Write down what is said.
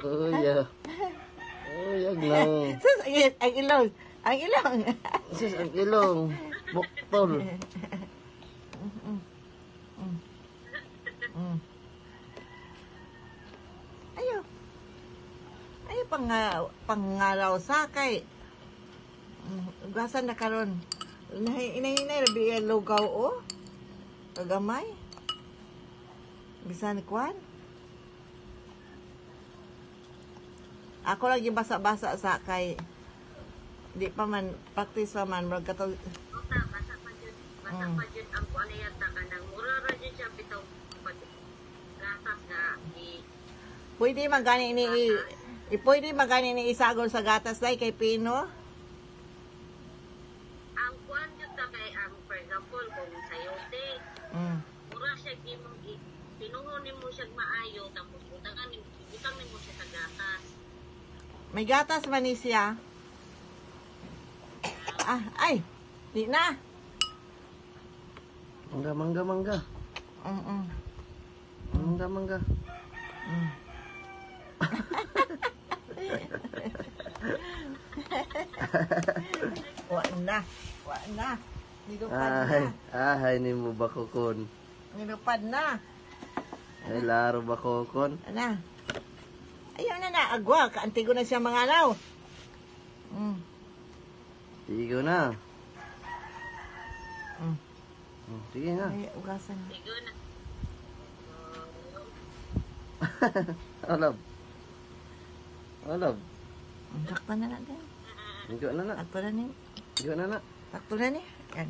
Uya. Uyag lang. Sus, ang ilong. Ang ilong. Sus, ang ilong. Buktol. Ayo. Ayo pangaraw sakay. Ugasan na karon. Inay rabi lugaw o. Kagamay. Bisan kwan. Ako lagi basa-basa sakay. Di pa man practice pa man murag katong Basa pa dyan. Basa pa dyan ang kuwan na yata ka ng mura ra dyan siya bitaw gatas nga pwede magani ni pwede magani ni isagol sa gatas dai kay Pino. ang kuwan dyan ta kay ang for example kung sayote mura siya gimong pinuhon nimo siya maayo tapos utang nimo siya sa gatas. May gatas man ni siya. Ay, di na. Mangga. Mangga. Wa na. Nilupad na. Ay ni mo bakokon. Nilupad na. Ay laro bakokon. Ana. Ayaw na agwa. Kaantigo na siya mga alaw. Tigo na. Sige na. Ay, ugasan na. Sigo na. Alab. Takpan na natin. Igo na na. Takpan na ni. Igo na na. Takpan na ni. Yan.